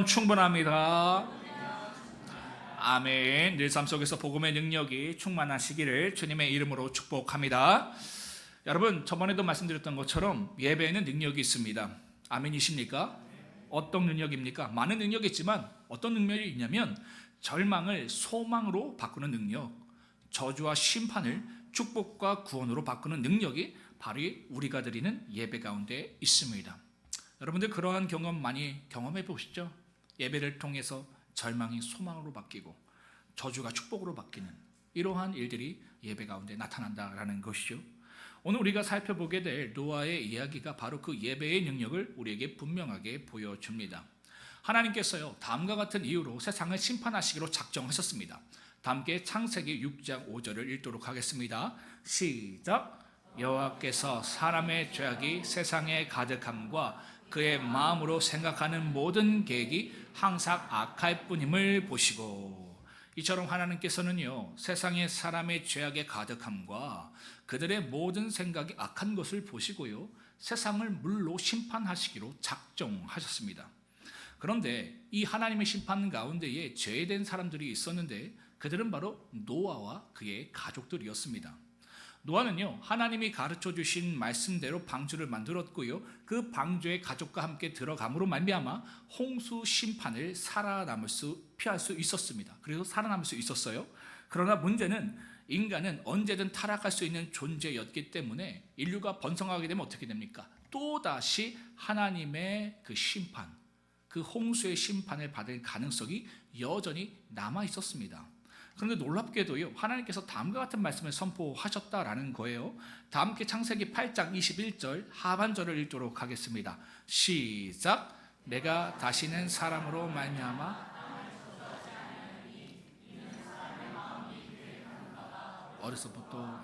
충분합니다. 아멘. 늘 삶 속에서 복음의 능력이 충만하시기를 주님의 이름으로 축복합니다. 여러분, 저번에도 말씀드렸던 것처럼 예배에는 능력이 있습니다. 아멘이십니까? 어떤 능력입니까? 많은 능력이 있지만 어떤 능력이 있냐면 절망을 소망으로 바꾸는 능력, 저주와 심판을 축복과 구원으로 바꾸는 능력이 바로 우리가 드리는 예배 가운데 있습니다. 여러분들 그러한 경험 많이 경험해 보시죠? 예배를 통해서 절망이 소망으로 바뀌고 저주가 축복으로 바뀌는 이러한 일들이 예배 가운데 나타난다라는 것이죠. 오늘 우리가 살펴보게 될 노아의 이야기가 바로 그 예배의 능력을 우리에게 분명하게 보여줍니다. 하나님께서요, 다음과 같은 이유로 세상을 심판하시기로 작정하셨습니다. 다 함께 창세기 6장 5절을 읽도록 하겠습니다. 시작. 여호와께서 사람의 죄악이 세상에 가득함과 그의 마음으로 생각하는 모든 계획이 항상 악할 뿐임을 보시고, 이처럼 하나님께서는요, 세상의 사람의 죄악에 가득함과 그들의 모든 생각이 악한 것을 보시고요, 세상을 물로 심판하시기로 작정하셨습니다. 그런데 이 하나님의 심판 가운데에 죄된 사람들이 있었는데 그들은 바로 노아와 그의 가족들이었습니다. 노아는요, 하나님이 가르쳐 주신 말씀대로 방주를 만들었고요, 그 방주에 가족과 함께 들어감으로 말미암아 홍수 심판을 피할 수 있었습니다. 그래서 살아남을 수 있었어요. 그러나 문제는 인간은 언제든 타락할 수 있는 존재였기 때문에 인류가 번성하게 되면 어떻게 됩니까? 또다시 하나님의 그 심판, 그 홍수의 심판을 받을 가능성이 여전히 남아 있었습니다. 그런데 놀랍게도요, 하나님께서 다음과 같은 말씀을 선포하셨다라는 거예요. 다 함께 창세기 8장 21절 하반절을 읽도록 하겠습니다. 시작. 내가 다시는 사람으로 말미암아 어려서부터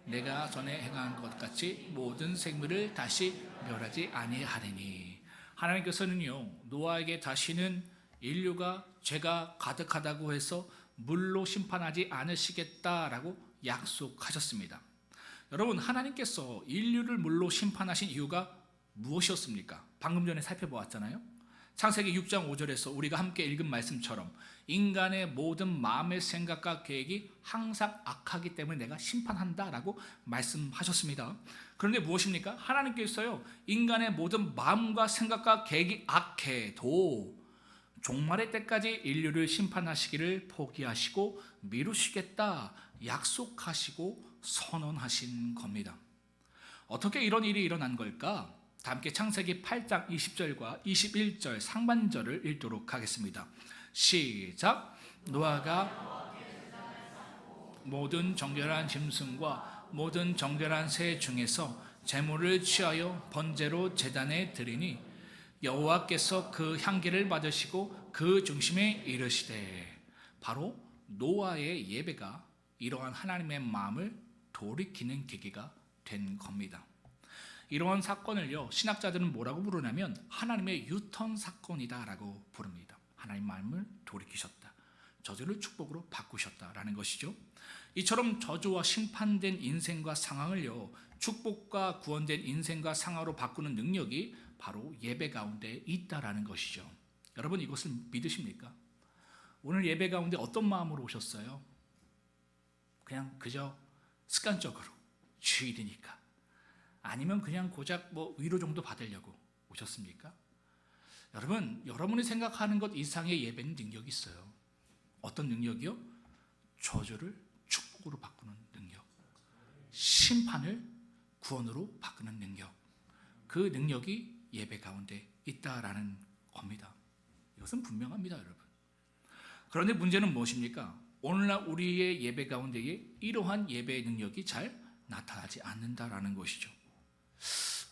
내가 전에 행한 것 같이 모든 생물을 다시 멸하지 아니하리니. 하나님께서는요, 노아에게 다시는 인류가 죄가 가득하다고 해서 물로 심판하지 않으시겠다라고 약속하셨습니다. 여러분, 하나님께서 인류를 물로 심판하신 이유가 무엇이었습니까? 방금 전에 살펴보았잖아요. 창세기 6장 5절에서 우리가 함께 읽은 말씀처럼 인간의 모든 마음의 생각과 계획이 항상 악하기 때문에 내가 심판한다라고 말씀하셨습니다. 그런데 무엇입니까? 하나님께서요, 인간의 모든 마음과 생각과 계획이 악해도 종말의 때까지 인류를 심판하시기를 포기하시고 미루시겠다 약속하시고 선언하신 겁니다. 어떻게 이런 일이 일어난 걸까? 다 함께 창세기 8장 20절과 21절 상반절을 읽도록 하겠습니다. 시작. 노아가 모든 정결한 짐승과 모든 정결한 새 중에서 제물을 취하여 번제로 제단에 드리니 여호와께서 그 향기를 받으시고 그 중심에 이르시되. 바로 노아의 예배가 이러한 하나님의 마음을 돌이키는 계기가 된 겁니다. 이러한 사건을요, 신학자들은 뭐라고 부르냐면 하나님의 유턴 사건이다라고 부릅니다. 하나님 마음을 돌이키셨다, 저주를 축복으로 바꾸셨다라는 것이죠. 이처럼 저주와 심판된 인생과 상황을요, 축복과 구원된 인생과 상황으로 바꾸는 능력이 바로 예배 가운데 있다라는 것이죠. 여러분, 이것을 믿으십니까? 오늘 예배 가운데 어떤 마음으로 오셨어요? 그냥 그저 습관적으로 주일이니까, 아니면 그냥 고작 위로 정도 받으려고 오셨습니까? 여러분, 여러분이 생각하는 것 이상의 예배는 능력이 있어요. 어떤 능력이요? 저주를 축복으로 바꾸는 능력, 심판을 구원으로 바꾸는 능력, 그 능력이 예배 가운데 있다라는 겁니다. 이것은 분명합니다, 여러분. 그런데 문제는 무엇입니까? 오늘날 우리의 예배 가운데에 이러한 예배의 능력이 잘 나타나지 않는다라는 것이죠.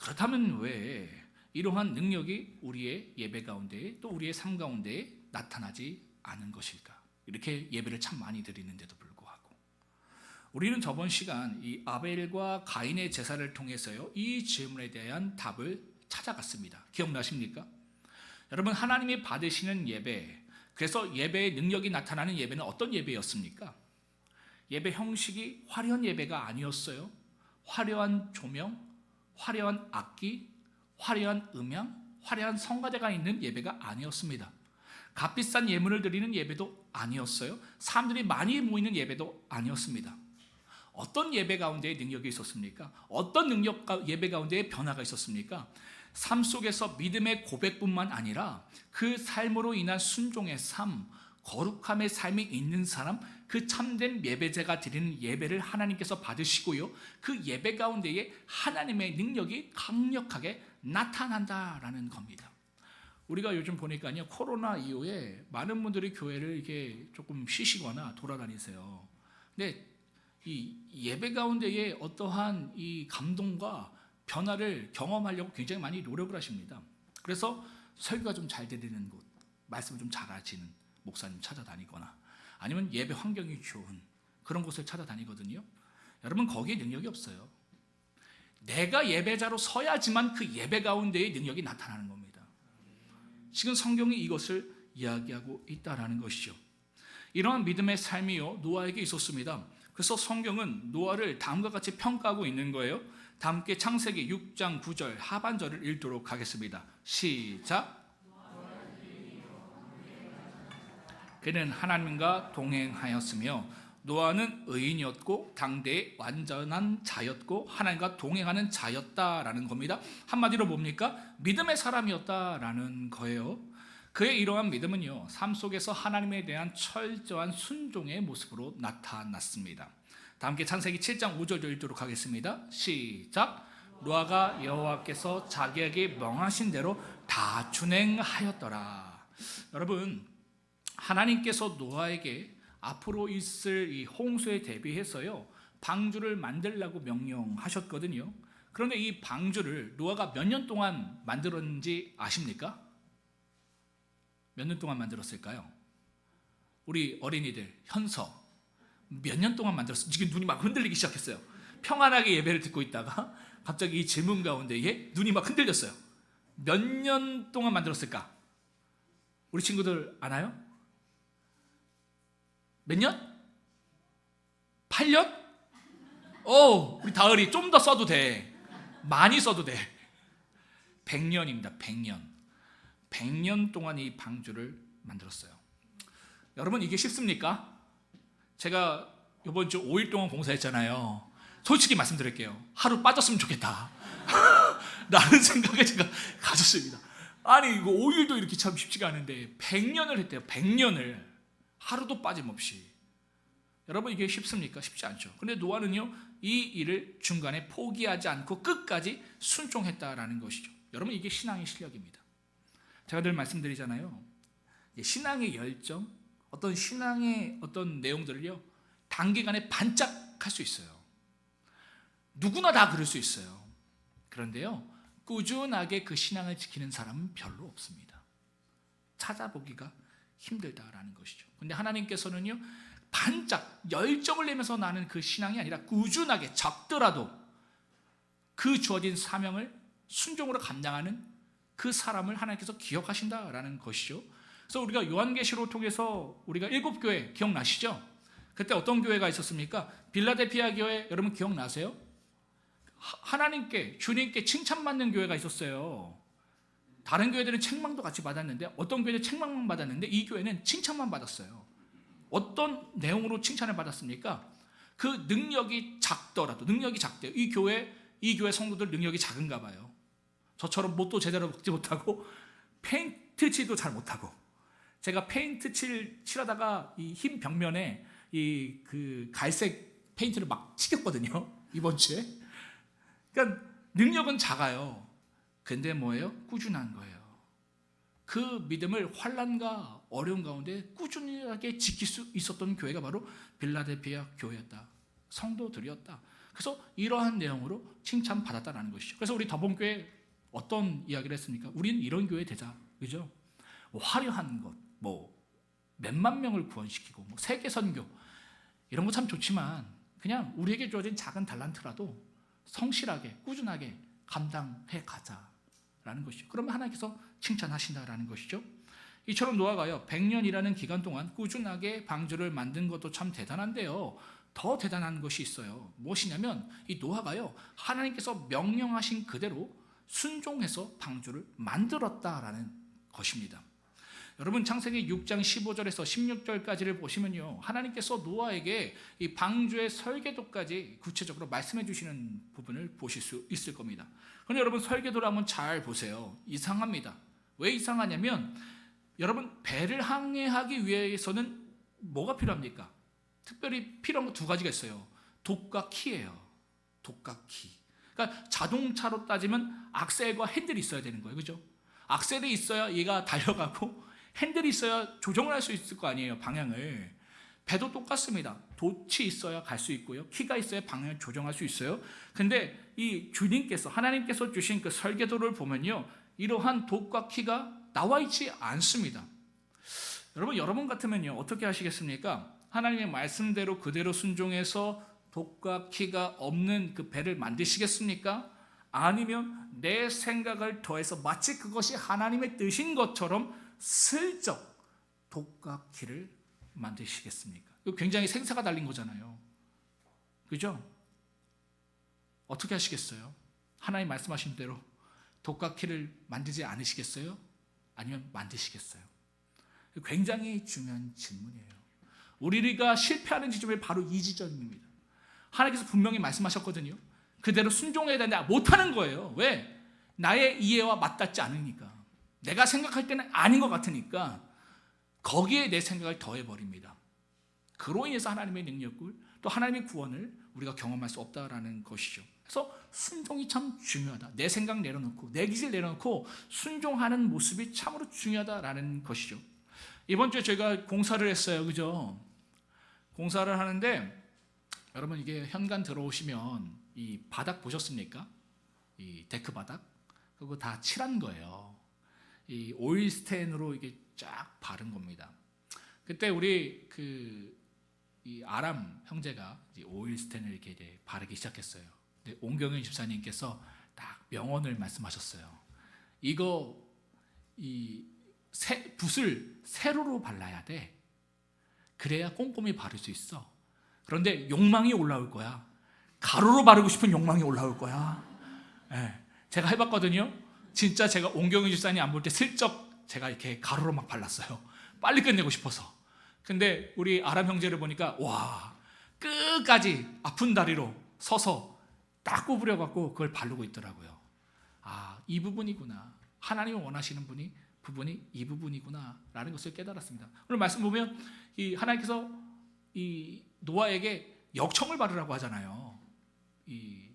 그렇다면 왜 이러한 능력이 우리의 예배 가운데에, 또 우리의 삶 가운데에 나타나지 않은 것일까? 이렇게 예배를 참 많이 드리는데도 불구하고 우리는 저번 시간 이 아벨과 가인의 제사를 통해서요, 이 질문에 대한 답을 찾아갔습니다. 기억나십니까? 여러분, 하나님이 받으시는 예배, 그래서 예배의 능력이 나타나는 예배는 어떤 예배였습니까? 예배 형식이 화려한 예배가 아니었어요. 화려한 조명, 화려한 악기, 화려한 음향, 화려한 성가대가 있는 예배가 아니었습니다. 값비싼 예물을 드리는 예배도 아니었어요. 사람들이 많이 모이는 예배도 아니었습니다. 어떤 예배 가운데에 능력이 있었습니까? 어떤 예배 가운데에 변화가 있었습니까? 삶 속에서 믿음의 고백뿐만 아니라 그 삶으로 인한 순종의 삶, 거룩함의 삶이 있는 사람, 그 참된 예배자가 드리는 예배를 하나님께서 받으시고요, 그 예배 가운데에 하나님의 능력이 강력하게 나타난다라는 겁니다. 우리가 요즘 보니까요, 코로나 이후에 많은 분들이 교회를 이렇게 조금 쉬시거나 돌아다니세요. 근데 이 예배 가운데에 어떠한 이 감동과 변화를 경험하려고 굉장히 많이 노력을 하십니다. 그래서 설교가 좀 잘 들리는 곳, 말씀을 좀 잘하시는 목사님 찾아다니거나 아니면 예배 환경이 좋은 그런 곳을 찾아다니거든요. 여러분, 거기에 능력이 없어요. 내가 예배자로 서야지만 그 예배 가운데의 능력이 나타나는 겁니다. 지금 성경이 이것을 이야기하고 있다라는 것이죠. 이러한 믿음의 삶이요, 노아에게 있었습니다. 그래서 성경은 노아를 다음과 같이 평가하고 있는 거예요. 다 함께 창세기 6장 9절 하반절을 읽도록 하겠습니다. 시작. 그는 하나님과 동행하였으며 노아는 의인이었고 당대의 완전한 자였고 하나님과 동행하는 자였다라는 겁니다. 한마디로 뭡니까? 믿음의 사람이었다라는 거예요. 그의 이러한 믿음은요, 삶 속에서 하나님에 대한 철저한 순종의 모습으로 나타났습니다. 다 함께 창세기 7장 5절 읽도록 하겠습니다. 시작. 노아가 여호와께서 자기에게 명하신 대로 다 준행하였더라. 여러분, 하나님께서 노아에게 앞으로 있을 이 홍수에 대비해서요, 방주를 만들라고 명령하셨거든요. 그런데 이 방주를 노아가 몇 년 동안 만들었는지 아십니까? 몇 년 동안 만들었을까요? 우리 어린이들, 현서, 몇 년 동안 만들었어요? 지금 눈이 막 흔들리기 시작했어요. 평안하게 예배를 듣고 있다가 갑자기 이 질문 가운데에 눈이 막 흔들렸어요. 몇 년 동안 만들었을까? 우리 친구들 아나요? 몇 년? 8년? 우리 다을이 좀 더 써도 돼. 많이 써도 돼. 100년입니다. 100년. 100년 동안 이 방주를 만들었어요. 여러분, 이게 쉽습니까? 제가 이번 주 5일 동안 봉사했잖아요. 솔직히 말씀드릴게요. 하루 빠졌으면 좋겠다 라는 생각을 제가 가졌습니다. 아니, 이거 5일도 이렇게 참 쉽지가 않은데 100년을 했대요. 100년을 하루도 빠짐없이. 여러분, 이게 쉽습니까? 쉽지 않죠. 그런데 노아는요, 이 일을 중간에 포기하지 않고 끝까지 순종했다라는 것이죠. 여러분, 이게 신앙의 실력입니다. 제가 늘 말씀드리잖아요. 신앙의 열정, 어떤 신앙의 어떤 내용들을요, 단기간에 반짝할 수 있어요. 누구나 다 그럴 수 있어요. 그런데요, 꾸준하게 그 신앙을 지키는 사람은 별로 없습니다. 찾아보기가 힘들다라는 것이죠. 근데 하나님께서는요, 반짝 열정을 내면서 나는 그 신앙이 아니라 꾸준하게 적더라도 그 주어진 사명을 순종으로 감당하는 그 사람을 하나님께서 기억하신다라는 것이죠. 그래서 우리가 요한계시로 통해서 우리가 7교회 기억나시죠? 그때 어떤 교회가 있었습니까? 빌라델피아 교회, 여러분 기억나세요? 하나님께, 주님께 칭찬받는 교회가 있었어요. 다른 교회들은 책망도 같이 받았는데, 어떤 교회는 책망만 받았는데 이 교회는 칭찬만 받았어요. 어떤 내용으로 칭찬을 받았습니까? 그 능력이 작더라도, 능력이 작대요. 이 교회 성도들 능력이 작은가 봐요. 저처럼 못도 제대로 먹지 못하고 페인트 칠도 잘 못하고, 제가 페인트 칠하다가 이 흰 벽면에 그 갈색 페인트를 막 칠했거든요, 이번 주에. 그러니까 능력은 작아요. 근데 뭐예요? 꾸준한 거예요. 그 믿음을 환난과 어려운 가운데 꾸준하게 지킬 수 있었던 교회가 바로 빌라델피아 교회였다. 성도들이었다. 그래서 이러한 내용으로 칭찬받았다는 것이죠. 그래서 우리 더본교회 어떤 이야기를 했습니까? 우리는 이런 교회 되자. 그죠? 화려한 것, 몇만 명을 구원시키고, 세계 선교, 이런 거 참 좋지만 그냥 우리에게 주어진 작은 달란트라도 성실하게, 꾸준하게 감당해 가자라는 것이죠. 그러면 하나님께서 칭찬하신다라는 것이죠. 이처럼 노아가요, 100년이라는 기간 동안 꾸준하게 방주를 만든 것도 참 대단한데요, 더 대단한 것이 있어요. 무엇이냐면 이 노아가요, 하나님께서 명령하신 그대로 순종해서 방주를 만들었다라는 것입니다. 여러분 창세기 6장 15절에서 16절까지를 보시면요, 하나님께서 노아에게 이 방주의 설계도까지 구체적으로 말씀해 주시는 부분을 보실 수 있을 겁니다. 그런데 여러분 설계도를 한번 잘 보세요. 이상합니다. 왜 이상하냐면 여러분 배를 항해하기 위해서는 뭐가 필요합니까? 특별히 필요한 거 두 가지가 있어요. 독과 키예요. 독과 키. 그러니까 자동차로 따지면 악셀과 핸들이 있어야 되는 거예요. 그죠? 악셀이 있어야 얘가 달려가고 핸들이 있어야 조정을 할 수 있을 거 아니에요, 방향을. 배도 똑같습니다. 돛이 있어야 갈 수 있고요, 키가 있어야 방향을 조정할 수 있어요. 근데 이 주님께서, 하나님께서 주신 그 설계도를 보면요, 이러한 돛과 키가 나와 있지 않습니다. 여러분 같으면요 어떻게 하시겠습니까? 하나님의 말씀대로 그대로 순종해서 돛과 키가 없는 그 배를 만드시겠습니까? 아니면 내 생각을 더해서 마치 그것이 하나님의 뜻인 것처럼 슬쩍 돛과 키를 만드시겠습니까? 이거 굉장히 생사가 달린 거잖아요. 그죠? 어떻게 하시겠어요? 하나님 말씀하신 대로 돛과 키를 만들지 않으시겠어요? 아니면 만드시겠어요? 굉장히 중요한 질문이에요. 우리가 실패하는 지점이 바로 이 지점입니다. 하나님께서 분명히 말씀하셨거든요. 그대로 순종해야 되는데 못하는 거예요. 왜? 나의 이해와 맞닿지 않으니까. 내가 생각할 때는 아닌 것 같으니까 거기에 내 생각을 더해버립니다. 그로 인해서 하나님의 능력을, 또 하나님의 구원을 우리가 경험할 수 없다라는 것이죠. 그래서 순종이 참 중요하다. 내 생각 내려놓고 내 기질 내려놓고 순종하는 모습이 참으로 중요하다라는 것이죠. 이번 주에 저희가 공사를 했어요. 그죠? 공사를 하는데 여러분 이게 현관 들어오시면 이 바닥 보셨습니까? 이 데크 바닥 그거 다 칠한 거예요. 이 오일 스텐으로 이게 쫙 바른 겁니다. 그때 우리 이 아람 형제가 이제 오일 스텐을 이렇게 이제 바르기 시작했어요. 근데 옹경윤 집사님께서 딱 명언을 말씀하셨어요. 이거 붓을 세로로 발라야 돼. 그래야 꼼꼼히 바를 수 있어. 그런데 욕망이 올라올 거야. 가로로 바르고 싶은 욕망이 올라올 거야. 네, 제가 해봤거든요. 진짜 제가 옹경윤 집사님 안 볼 때 슬쩍 제가 이렇게 가로로 막 발랐어요. 빨리 끝내고 싶어서. 근데 우리 아람 형제를 보니까 와, 끝까지 아픈 다리로 서서 딱 구부려갖고 그걸 바르고 있더라고요. 아, 이 부분이구나. 하나님이 원하시는 부분이 이 부분이구나 라는 것을 깨달았습니다. 오늘 말씀 보면 이 하나님께서 이 노아에게 역청을 바르라고 하잖아요. 이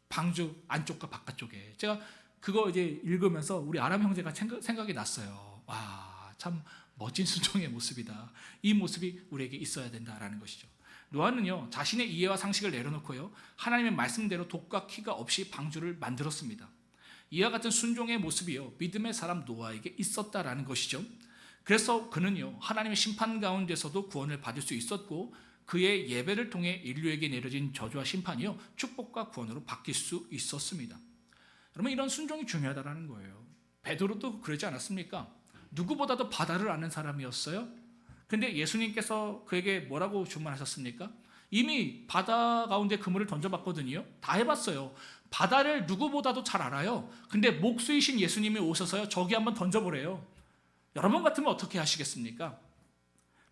방주 안쪽과 바깥쪽에. 제가 그거 이제 읽으면서 우리 아람 형제가 생각이 났어요. 와, 참 멋진 순종의 모습이다. 이 모습이 우리에게 있어야 된다라는 것이죠. 노아는요 자신의 이해와 상식을 내려놓고요 하나님의 말씀대로 돛과 키가 없이 방주를 만들었습니다. 이와 같은 순종의 모습이요 믿음의 사람 노아에게 있었다라는 것이죠. 그래서 그는요 하나님의 심판 가운데서도 구원을 받을 수 있었고 그의 예배를 통해 인류에게 내려진 저주와 심판이요 축복과 구원으로 바뀔 수 있었습니다. 여러분 이런 순종이 중요하다는 거예요. 베드로도 그러지 않았습니까? 누구보다도 바다를 아는 사람이었어요. 근데 예수님께서 그에게 뭐라고 주문하셨습니까? 이미 바다 가운데 그물을 던져봤거든요. 다 해봤어요. 바다를 누구보다도 잘 알아요. 근데 목수이신 예수님이 오셔서요 저기 한번 던져보래요. 여러분 같으면 어떻게 하시겠습니까?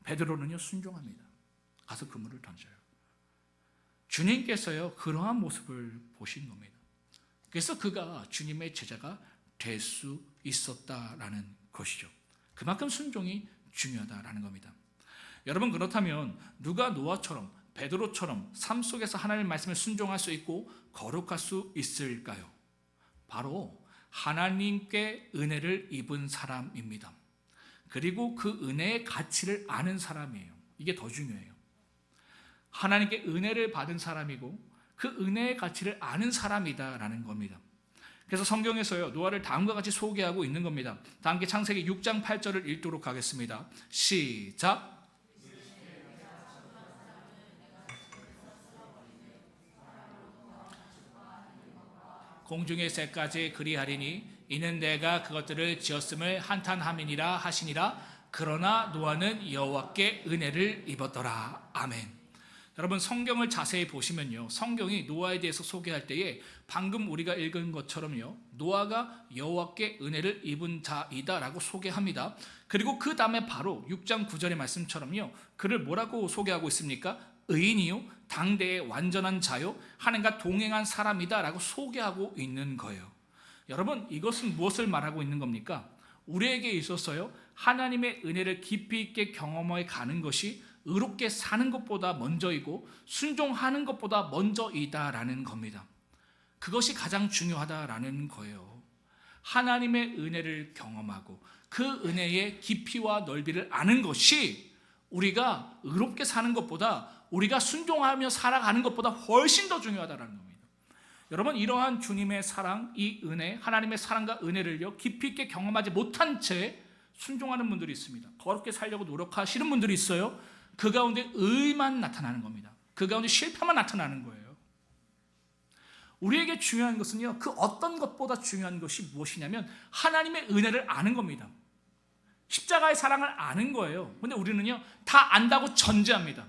베드로는요 순종합니다. 가서 그물을 던져요. 주님께서요 그러한 모습을 보신 겁니다. 그래서 그가 주님의 제자가 될 수 있었다라는 것이죠. 그만큼 순종이 중요하다라는 겁니다. 여러분 그렇다면 누가 노아처럼 베드로처럼 삶 속에서 하나님의 말씀을 순종할 수 있고 거룩할 수 있을까요? 바로 하나님께 은혜를 입은 사람입니다. 그리고 그 은혜의 가치를 아는 사람이에요. 이게 더 중요해요. 하나님께 은혜를 받은 사람이고 그 은혜의 가치를 아는 사람이다라는 겁니다. 그래서 성경에서요 노아를 다음과 같이 소개하고 있는 겁니다. 다 함께 창세기 6장 8절을 읽도록 하겠습니다. 시작. 공중의 새까지 그리하리니 이는 내가 그것들을 지었음을 한탄함이니라 하시니라. 그러나 노아는 여호와께 은혜를 입었더라. 아멘. 여러분 성경을 자세히 보시면요, 성경이 노아에 대해서 소개할 때에 방금 우리가 읽은 것처럼요, 노아가 여호와께 은혜를 입은 자이다라고 소개합니다. 그리고 그 다음에 바로 6장 9절의 말씀처럼요, 그를 뭐라고 소개하고 있습니까? 의인이요 당대의 완전한 자요 하나님과 동행한 사람이다라고 소개하고 있는 거예요. 여러분 이것은 무엇을 말하고 있는 겁니까? 우리에게 있어서요, 하나님의 은혜를 깊이 있게 경험해 가는 것이 의롭게 사는 것보다 먼저이고 순종하는 것보다 먼저이다라는 겁니다. 그것이 가장 중요하다라는 거예요. 하나님의 은혜를 경험하고 그 은혜의 깊이와 넓이를 아는 것이 우리가 의롭게 사는 것보다, 우리가 순종하며 살아가는 것보다 훨씬 더 중요하다는 겁니다. 여러분 이러한 주님의 사랑, 이 은혜, 하나님의 사랑과 은혜를요 깊이 있게 경험하지 못한 채 순종하는 분들이 있습니다. 거룩게 살려고 노력하시는 분들이 있어요. 그 가운데 의만 나타나는 겁니다. 그 가운데 실패만 나타나는 거예요. 우리에게 중요한 것은요, 그 어떤 것보다 중요한 것이 무엇이냐면 하나님의 은혜를 아는 겁니다. 십자가의 사랑을 아는 거예요. 근데 우리는요 다 안다고 전제합니다.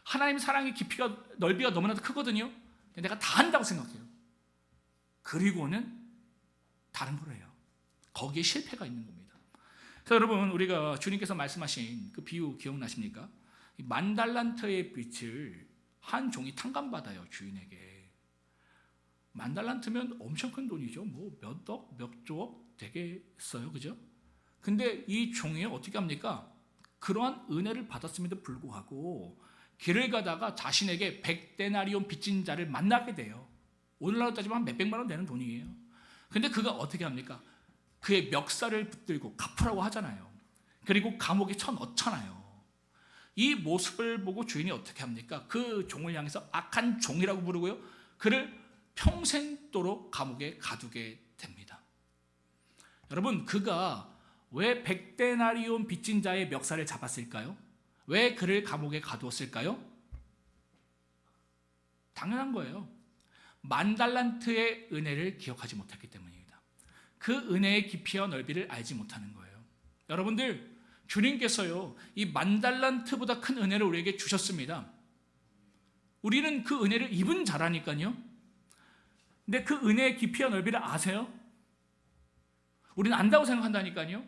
하나님의 사랑의 깊이가, 넓이가 너무나도 크거든요. 내가 다 안다고 생각해요. 그리고는 다른 걸 해요. 거기에 실패가 있는 겁니다. 그래서 여러분 우리가 주님께서 말씀하신 그 비유 기억나십니까? 만 달란트의 빚을 한 종이 탕감받아요. 주인에게. 만 달란트면 엄청 큰 돈이죠. 뭐 몇 억, 몇 조억 되겠어요. 그죠? 근데 이 종이 어떻게 합니까? 그러한 은혜를 받았음에도 불구하고 길을 가다가 자신에게 100데나리온 빚진 자를 만나게 돼요. 오늘날로 따지면 몇백만 원 되는 돈이에요. 근데 그가 어떻게 합니까? 그의 멱살을 붙들고 갚으라고 하잖아요. 그리고 감옥에 쳐넣잖아요. 이 모습을 보고 주인이 어떻게 합니까? 그 종을 향해서 악한 종이라고 부르고요, 그를 평생도록 감옥에 가두게 됩니다. 여러분 그가 왜 100데나리온 빚진 자의 멱살을 잡았을까요? 왜 그를 감옥에 가두었을까요? 당연한 거예요. 만 달란트의 은혜를 기억하지 못했기 때문입니다. 그 은혜의 깊이와 넓이를 알지 못하는 거예요. 여러분들 주님께서요 이 만 달란트보다 큰 은혜를 우리에게 주셨습니다. 우리는 그 은혜를 입은 자라니까요. 근데 그 은혜의 깊이와 넓이를 아세요? 우리는 안다고 생각한다니까요.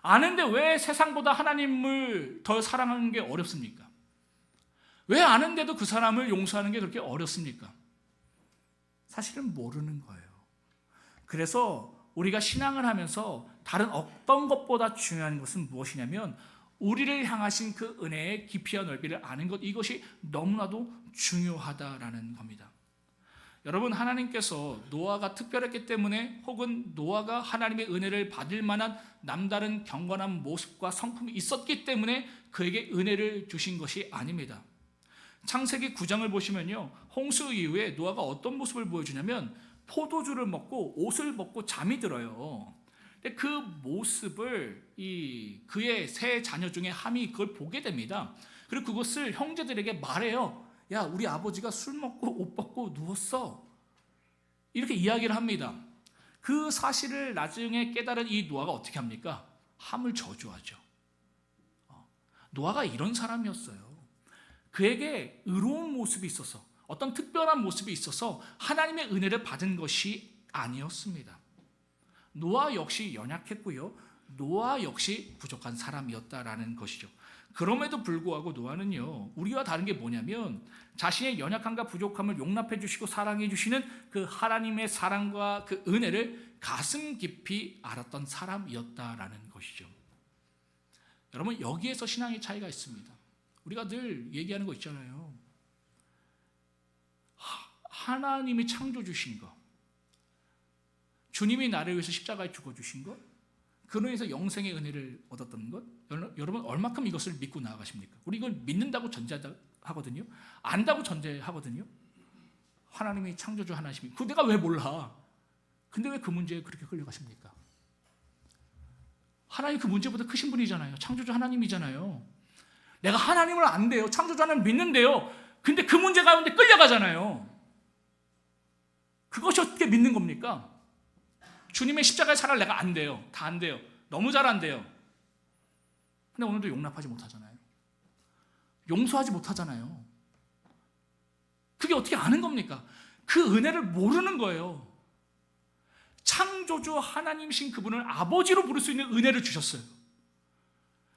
아는데 왜 세상보다 하나님을 더 사랑하는 게 어렵습니까? 왜 아는데도 그 사람을 용서하는 게 그렇게 어렵습니까? 사실은 모르는 거예요. 그래서 우리가 신앙을 하면서 다른 어떤 것보다 중요한 것은 무엇이냐면 우리를 향하신 그 은혜의 깊이와 넓이를 아는 것, 이것이 너무나도 중요하다라는 겁니다. 여러분 하나님께서 노아가 특별했기 때문에, 혹은 노아가 하나님의 은혜를 받을 만한 남다른 경건한 모습과 성품이 있었기 때문에 그에게 은혜를 주신 것이 아닙니다. 창세기 9장을 보시면요, 홍수 이후에 노아가 어떤 모습을 보여주냐면 포도주를 먹고 옷을 벗고 잠이 들어요. 근데 그 모습을 그의 세 자녀 중에 함이 그걸 보게 됩니다. 그리고 그것을 형제들에게 말해요. 야, 우리 아버지가 술 먹고 옷 벗고 누웠어. 이렇게 이야기를 합니다. 그 사실을 나중에 깨달은 이 노아가 어떻게 합니까? 함을 저주하죠. 노아가 이런 사람이었어요. 그에게 의로운 모습이 있어서, 어떤 특별한 모습이 있어서 하나님의 은혜를 받은 것이 아니었습니다. 노아 역시 연약했고요, 노아 역시 부족한 사람이었다라는 것이죠. 그럼에도 불구하고 노아는요, 우리와 다른 게 뭐냐면 자신의 연약함과 부족함을 용납해 주시고 사랑해 주시는 그 하나님의 사랑과 그 은혜를 가슴 깊이 알았던 사람이었다라는 것이죠. 여러분 여기에서 신앙의 차이가 있습니다. 우리가 늘 얘기하는 거 있잖아요. 하나님이 창조 주신 것, 주님이 나를 위해서 십자가에 죽어주신 것, 그로 인해서 영생의 은혜를 얻었던 것, 여러분 얼마큼 이것을 믿고 나아가십니까? 우리 이걸 믿는다고 전제하거든요. 안다고 전제하거든요. 하나님이 창조주 하나님이. 그거 내가 왜 몰라? 근데 왜 그 문제에 그렇게 끌려가십니까? 하나님 그 문제보다 크신 분이잖아요. 창조주 하나님이잖아요. 내가 하나님을 안대요. 창조주 하나님을 믿는데요. 근데 그 문제 가운데 끌려가잖아요. 그것이 어떻게 믿는 겁니까? 주님의 십자가의 사랑을 내가 안 돼요. 다 안 돼요. 너무 잘 안 돼요. 근데 오늘도 용납하지 못하잖아요. 용서하지 못하잖아요. 그게 어떻게 아는 겁니까? 그 은혜를 모르는 거예요. 창조주 하나님이신 그분을 아버지로 부를 수 있는 은혜를 주셨어요.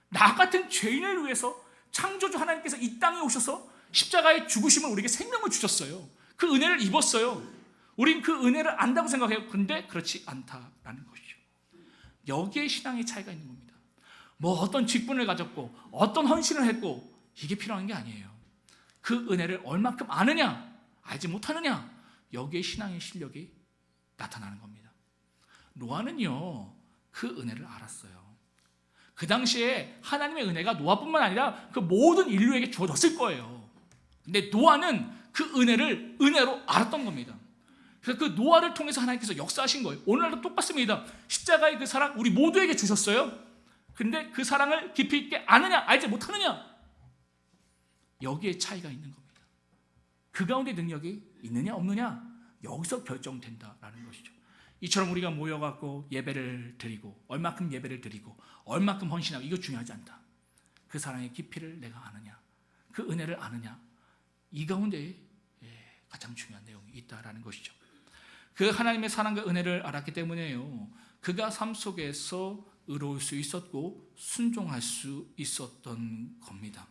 나 같은 죄인을 위해서 창조주 하나님께서 이 땅에 오셔서 십자가의 죽으심을 우리에게 생명을 주셨어요. 그 은혜를 입었어요. 우린 그 은혜를 안다고 생각해요. 그런데 그렇지 않다라는 것이죠. 여기에 신앙의 차이가 있는 겁니다. 뭐 어떤 직분을 가졌고 어떤 헌신을 했고 이게 필요한 게 아니에요. 그 은혜를 얼마큼 아느냐 알지 못하느냐, 여기에 신앙의 실력이 나타나는 겁니다. 노아는요 그 은혜를 알았어요. 그 당시에 하나님의 은혜가 노아뿐만 아니라 그 모든 인류에게 주어졌을 거예요. 근데 노아는 그 은혜를 은혜로 알았던 겁니다. 그래서 그 노아를 통해서 하나님께서 역사하신 거예요. 오늘날도 똑같습니다. 십자가의 그 사랑 우리 모두에게 주셨어요. 근데 그 사랑을 깊이 있게 아느냐 알지 못하느냐, 여기에 차이가 있는 겁니다. 그 가운데 능력이 있느냐 없느냐, 여기서 결정된다라는 것이죠. 이처럼 우리가 모여갖고 예배를 드리고 얼마큼 예배를 드리고 얼마큼 헌신하고 이거 중요하지 않다. 그 사랑의 깊이를 내가 아느냐, 그 은혜를 아느냐, 이 가운데 가장 중요한 내용이 있다라는 것이죠. 그 하나님의 사랑과 은혜를 알았기 때문에요 그가 삶 속에서 의로울 수 있었고 순종할 수 있었던 겁니다.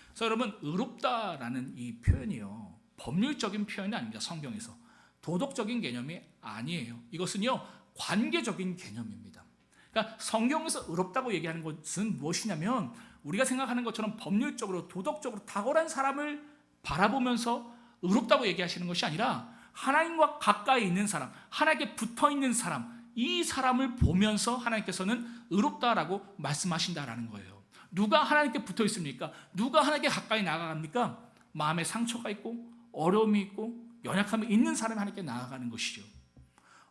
그래서 여러분, 의롭다라는 이 표현이요 법률적인 표현이 아닙니다. 성경에서 도덕적인 개념이 아니에요. 이것은요 관계적인 개념입니다. 그러니까 성경에서 의롭다고 얘기하는 것은 무엇이냐면, 우리가 생각하는 것처럼 법률적으로 도덕적으로 탁월한 사람을 바라보면서 의롭다고 얘기하시는 것이 아니라 하나님과 가까이 있는 사람, 하나님께 붙어있는 사람, 이 사람을 보면서 하나님께서는 의롭다라고 말씀하신다라는 거예요. 누가 하나님께 붙어 있습니까? 누가 하나님께 가까이 나아갑니까? 마음에 상처가 있고 어려움이 있고 연약함이 있는 사람이 하나님께 나아가는 것이죠.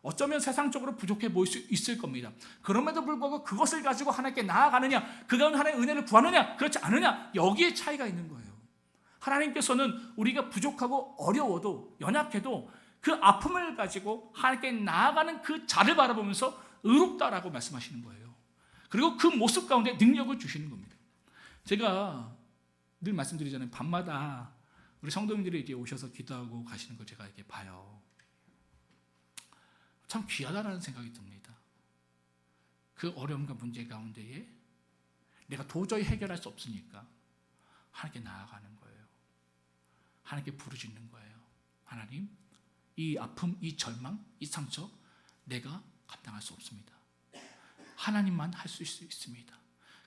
어쩌면 세상적으로 부족해 보일 수 있을 겁니다. 그럼에도 불구하고 그것을 가지고 하나님께 나아가느냐, 그 가운데 하나님의 은혜를 구하느냐 그렇지 않느냐, 여기에 차이가 있는 거예요. 하나님께서는 우리가 부족하고 어려워도 연약해도 그 아픔을 가지고 하나님께 나아가는 그 자를 바라보면서 의롭다라고 말씀하시는 거예요. 그리고 그 모습 가운데 능력을 주시는 겁니다. 제가 늘 말씀드리잖아요. 밤마다 우리 성도님들이 이제 오셔서 기도하고 가시는 걸 제가 이렇게 봐요. 참 귀하다라는 생각이 듭니다. 그 어려움과 문제 가운데에 내가 도저히 해결할 수 없으니까 하나님께 나아가는 거예요. 하나님께 부르짖는 거예요. 하나님, 이 아픔, 이 절망, 이 상처 내가 감당할 수 없습니다. 하나님만 할 수 있습니다.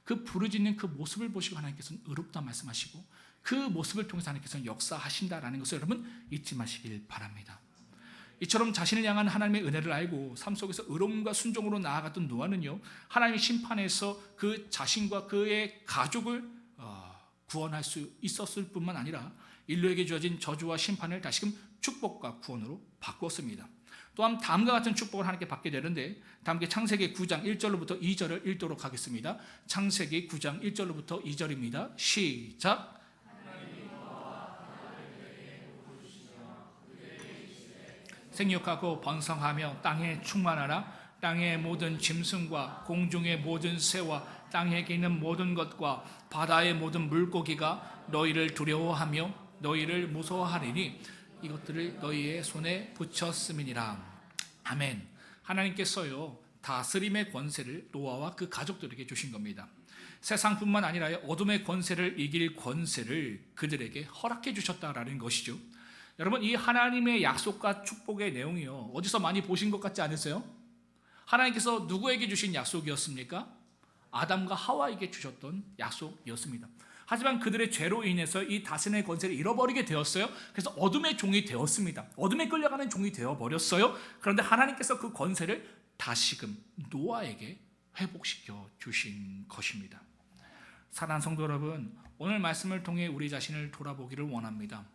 그 부르짖는 그 모습을 보시고 하나님께서는 의롭다 말씀하시고 그 모습을 통해서 하나님께서는 역사하신다라는 것을 여러분 잊지 마시길 바랍니다. 이처럼 자신을 향한 하나님의 은혜를 알고 삶 속에서 의로움과 순종으로 나아갔던 노아는요 하나님의 심판에서 그 자신과 그의 가족을 구원할 수 있었을 뿐만 아니라 인류에게 주어진 저주와 심판을 다시금 축복과 구원으로 바꾸었습니다. 또한 다음과 같은 축복을 하나님께 받게 되는데, 다음께 창세기 9장 1절로부터 2절을 읽도록 하겠습니다. 창세기 9장 1절로부터 2절입니다. 시작. 생육하고 번성하며 땅에 충만하라. 땅의 모든 짐승과 공중의 모든 새와 땅에 있는 모든 것과 바다의 모든 물고기가 너희를 두려워하며 너희를 무서워하리니 이것들을 너희의 손에 붙였음이니라. 아멘. 하나님께서요 다스림의 권세를 노아와 그 가족들에게 주신 겁니다. 세상뿐만 아니라 어둠의 권세를 이길 권세를 그들에게 허락해 주셨다라는 것이죠. 여러분, 이 하나님의 약속과 축복의 내용이요 어디서 많이 보신 것 같지 않으세요? 하나님께서 누구에게 주신 약속이었습니까? 아담과 하와에게 주셨던 약속이었습니다. 하지만 그들의 죄로 인해서 이 다스림의 권세를 잃어버리게 되었어요. 그래서 어둠의 종이 되었습니다. 어둠에 끌려가는 종이 되어버렸어요. 그런데 하나님께서 그 권세를 다시금 노아에게 회복시켜 주신 것입니다. 사랑하는 성도 여러분, 오늘 말씀을 통해 우리 자신을 돌아보기를 원합니다.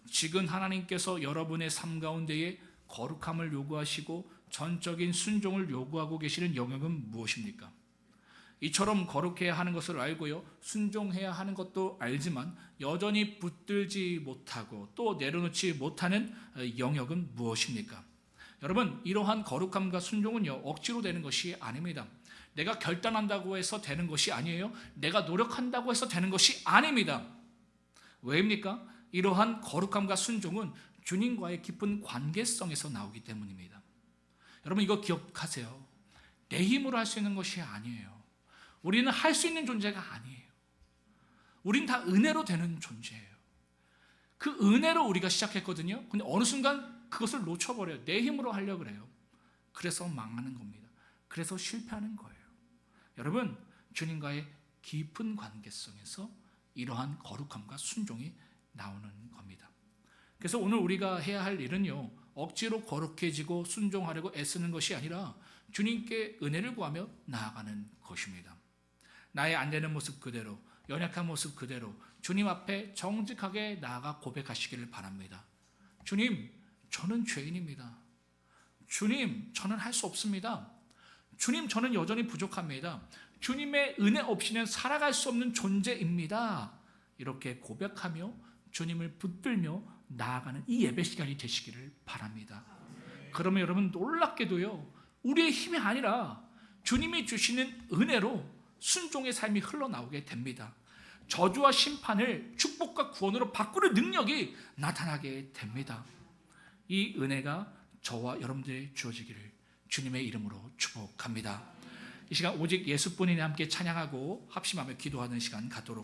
지금 하나님께서 여러분의 삶 가운데에 거룩함을 요구하시고 전적인 순종을 요구하고 계시는 영역은 무엇입니까? 이처럼 거룩해야 하는 것을 알고요 순종해야 하는 것도 알지만 여전히 붙들지 못하고 또 내려놓지 못하는 영역은 무엇입니까? 여러분, 이러한 거룩함과 순종은요 억지로 되는 것이 아닙니다. 내가 결단한다고 해서 되는 것이 아니에요. 내가 노력한다고 해서 되는 것이 아닙니다. 왜입니까? 이러한 거룩함과 순종은 주님과의 깊은 관계성에서 나오기 때문입니다. 여러분 이거 기억하세요. 내 힘으로 할 수 있는 것이 아니에요. 우리는 할 수 있는 존재가 아니에요. 우린 다 은혜로 되는 존재예요. 그 은혜로 우리가 시작했거든요. 근데 어느 순간 그것을 놓쳐버려요. 내 힘으로 하려고 그래요. 그래서 망하는 겁니다. 그래서 실패하는 거예요. 여러분, 주님과의 깊은 관계성에서 이러한 거룩함과 순종이 나오는 겁니다. 그래서 오늘 우리가 해야 할 일은요, 억지로 거룩해지고 순종하려고 애쓰는 것이 아니라 주님께 은혜를 구하며 나아가는 것입니다. 나의 안 되는 모습 그대로, 연약한 모습 그대로 주님 앞에 정직하게 나아가 고백하시기를 바랍니다. 주님, 저는 죄인입니다. 주님, 저는 할 수 없습니다. 주님, 저는 여전히 부족합니다. 주님의 은혜 없이는 살아갈 수 없는 존재입니다. 이렇게 고백하며 주님을 붙들며 나아가는 이 예배 시간이 되시기를 바랍니다. 그러면 여러분 놀랍게도요, 우리의 힘이 아니라 주님이 주시는 은혜로 순종의 삶이 흘러나오게 됩니다. 저주와 심판을 축복과 구원으로 바꾸는 능력이 나타나게 됩니다. 이 은혜가 저와 여러분들의 주어지기를 주님의 이름으로 축복합니다. 이 시간 오직 예수뿐이니 함께 찬양하고 합심하며 기도하는 시간 갖도록